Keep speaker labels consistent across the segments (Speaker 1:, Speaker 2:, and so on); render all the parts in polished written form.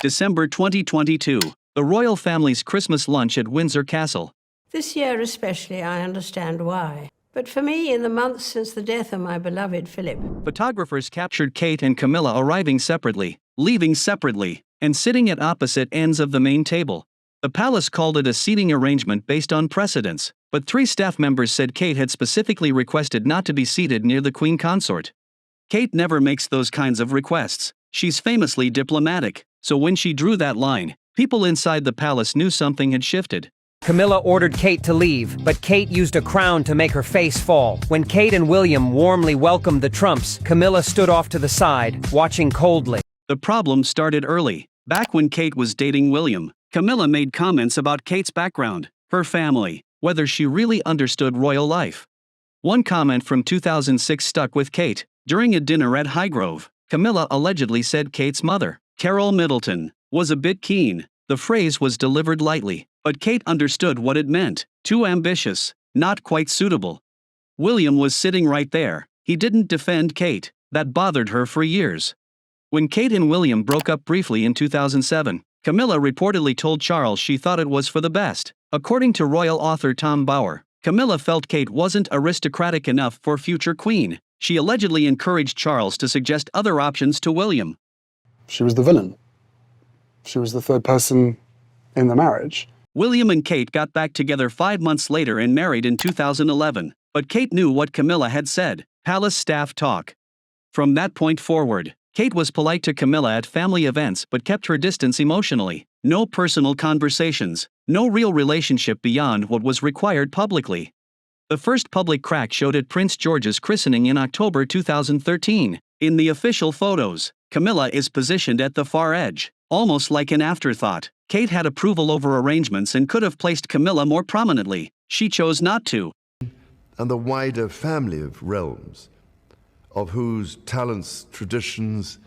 Speaker 1: December 2022. The royal family's Christmas lunch at Windsor Castle.
Speaker 2: This year especially, I understand why. But for me, in the months since the death of my beloved Philip.
Speaker 1: Photographers captured Kate and Camilla arriving separately, leaving separately, and sitting at opposite ends of the main table. The palace called it a seating arrangement based on precedence, but 3 staff members said Kate had specifically requested not to be seated near the Queen consort. Kate never makes those kinds of requests. She's famously diplomatic, so when she drew that line, people inside the palace knew something had shifted.
Speaker 3: Camilla ordered Kate to leave, but Kate used a crown to make her face fall. When Kate and William warmly welcomed the Trumps, Camilla stood off to the side, watching coldly.
Speaker 1: The problem started early. Back when Kate was dating William, Camilla made comments about Kate's background, her family, whether she really understood royal life. One comment from 2006 stuck with Kate. During a dinner at Highgrove, Camilla allegedly said Kate's mother, Carol Middleton, was a bit keen. The phrase was delivered lightly, but Kate understood what it meant. Too ambitious, not quite suitable. William was sitting right there. He didn't defend Kate. That bothered her for years. When Kate and William broke up briefly in 2007, Camilla reportedly told Charles she thought it was for the best. According to royal author Tom Bauer, Camilla felt Kate wasn't aristocratic enough for future queen. She allegedly encouraged Charles to suggest other options to William.
Speaker 4: She was the villain. She was the third person in the marriage.
Speaker 1: William and Kate got back together 5 months later and married in 2011, but Kate knew what Camilla had said. Palace staff talk. From that point forward, Kate was polite to Camilla at family events but kept her distance emotionally. No personal conversations, no real relationship beyond what was required publicly. The first public crack showed at Prince George's christening in October 2013. In the official photos, Camilla is positioned at the far edge, almost like an afterthought. Kate had approval over arrangements and could have placed Camilla more prominently. She chose not to.
Speaker 5: And the wider family of realms, of whose talents, traditions,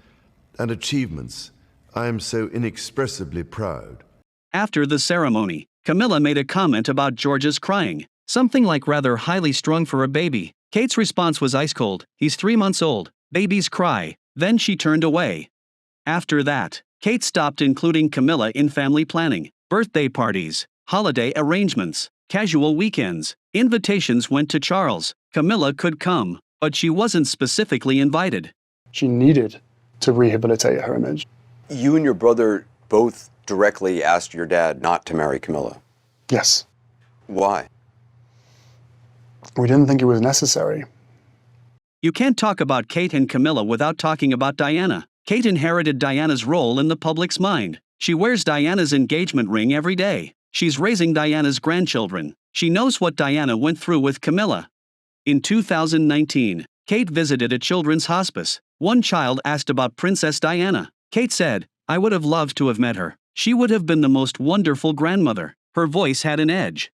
Speaker 5: and achievements I am so inexpressibly proud.
Speaker 1: After the ceremony, Camilla made a comment about George's crying, something like rather highly strung for a baby. Kate's response was ice cold. He's 3 months old. Babies cry. Then she turned away. After that, Kate stopped including Camilla in family planning, birthday parties, holiday arrangements, casual weekends. Invitations went to Charles. Camilla could come, but she wasn't specifically invited.
Speaker 4: She needed to rehabilitate her image.
Speaker 6: You and your brother both directly asked your dad not to marry Camilla.
Speaker 4: Yes.
Speaker 6: Why?
Speaker 4: We didn't think it was necessary.
Speaker 1: You can't talk about Kate and Camilla without talking about Diana. Kate inherited Diana's role in the public's mind. She wears Diana's engagement ring every day. She's raising Diana's grandchildren. She knows what Diana went through with Camilla. In 2019, Kate visited a children's hospice. One child asked about Princess Diana. Kate said, "I would have loved to have met her. She would have been the most wonderful grandmother." Her voice had an edge.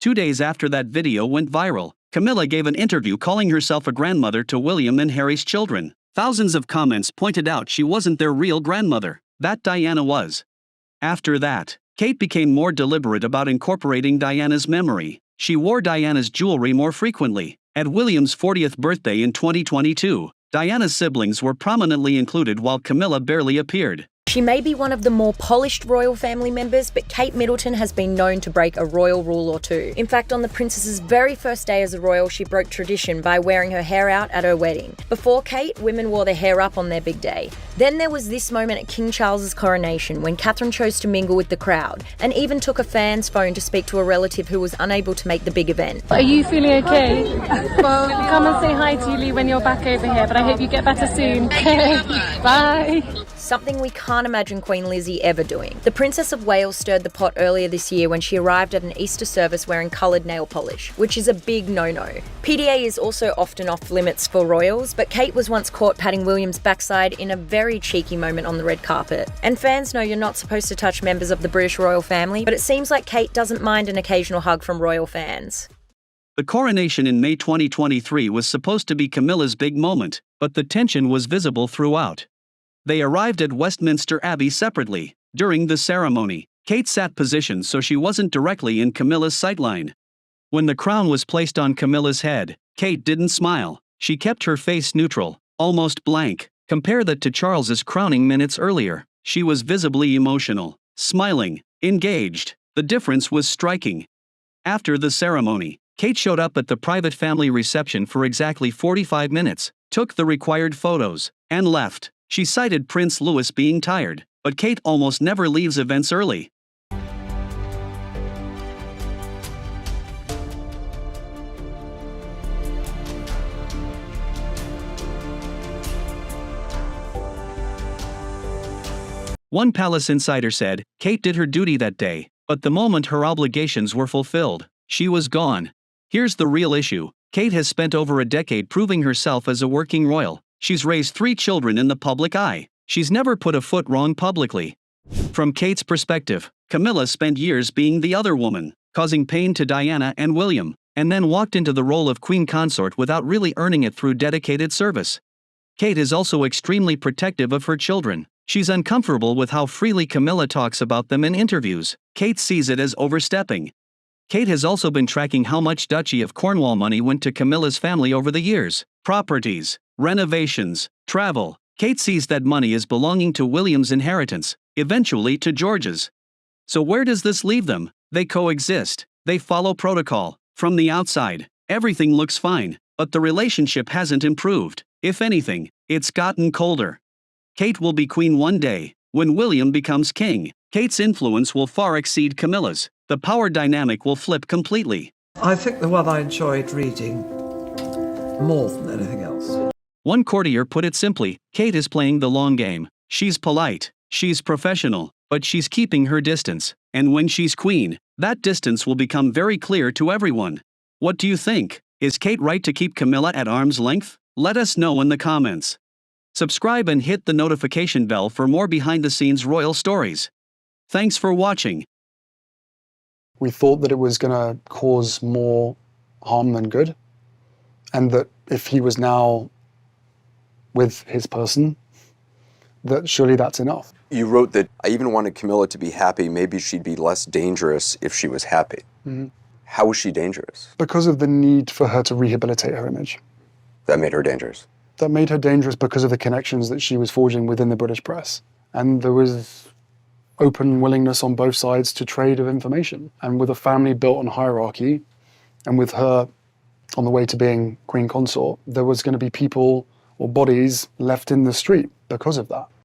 Speaker 1: Two days after that video went viral, Camilla gave an interview calling herself a grandmother to William and Harry's children. Thousands of comments pointed out she wasn't their real grandmother, that Diana was. After that, Kate became more deliberate about incorporating Diana's memory. She wore Diana's jewelry more frequently. At William's 40th birthday in 2022, Diana's siblings were prominently included while Camilla barely appeared.
Speaker 7: She may be one of the more polished royal family members, but Kate Middleton has been known to break a royal rule or two. In fact, on the princess's very first day as a royal, she broke tradition by wearing her hair out at her wedding. Before Kate, women wore their hair up on their big day. Then there was this moment at King Charles's coronation when Catherine chose to mingle with the crowd and even took a fan's phone to speak to a relative who was unable to make the big event.
Speaker 8: Are you feeling okay? Well, come and say hi to you when you're back over here, but I hope you get better soon. Okay, bye.
Speaker 7: something we can't imagine Queen Lizzie ever doing. The Princess of Wales stirred the pot earlier this year when she arrived at an Easter service wearing coloured nail polish, which is a big no-no. PDA is also often off limits for royals, but Kate was once caught patting William's backside in a very cheeky moment on the red carpet. And fans know you're not supposed to touch members of the British royal family, but it seems like Kate doesn't mind an occasional hug from royal fans.
Speaker 1: The coronation in May 2023 was supposed to be Camilla's big moment, but the tension was visible throughout. They arrived at Westminster Abbey separately. During the ceremony, Kate sat positioned so she wasn't directly in Camilla's sightline. When the crown was placed on Camilla's head, Kate didn't smile. She kept her face neutral, almost blank. Compare that to Charles's crowning minutes earlier. She was visibly emotional, smiling, engaged. The difference was striking. After the ceremony, Kate showed up at the private family reception for exactly 45 minutes, took the required photos, and left. She cited Prince Louis being tired, but Kate almost never leaves events early. One palace insider said, Kate did her duty that day, but the moment her obligations were fulfilled, she was gone. Here's the real issue. Kate has spent over a decade proving herself as a working royal. She's raised 3 children in the public eye. She's never put a foot wrong publicly. From Kate's perspective, Camilla spent years being the other woman, causing pain to Diana and William, and then walked into the role of queen consort without really earning it through dedicated service. Kate is also extremely protective of her children. She's uncomfortable with how freely Camilla talks about them in interviews. Kate sees it as overstepping. Kate has also been tracking how much Duchy of Cornwall money went to Camilla's family over the years. Properties, renovations, travel. Kate sees that money is belonging to William's inheritance, eventually to George's. So where does this leave them? They coexist. They follow protocol. From the outside, everything looks fine, but the relationship hasn't improved. If anything, it's gotten colder. Kate will be queen one day. When William becomes king, Kate's influence will far exceed Camilla's. The power dynamic will flip completely.
Speaker 9: I think the one I enjoyed reading more than anything else.
Speaker 1: One courtier put it simply, Kate is playing the long game. She's polite, she's professional, but she's keeping her distance. And when she's queen, that distance will become very clear to everyone. What do you think? Is Kate right to keep Camilla at arm's length? Let us know in the comments. Subscribe and hit the notification bell for more behind-the-scenes royal stories. Thanks for watching.
Speaker 4: We thought that it was going to cause more harm than good, and that if he was now with his person, that surely that's enough.
Speaker 6: You wrote that I even wanted Camilla to be happy. Maybe she'd be less dangerous if she was happy.
Speaker 4: Mm-hmm.
Speaker 6: How was she dangerous?
Speaker 4: Because of the need for her to rehabilitate her image.
Speaker 6: That made her dangerous.
Speaker 4: That made her dangerous because of the connections that she was forging within the British press. And there was open willingness on both sides to trade of information. And with a family built on hierarchy, and with her on the way to being queen consort, there was going to be people or bodies left in the street because of that.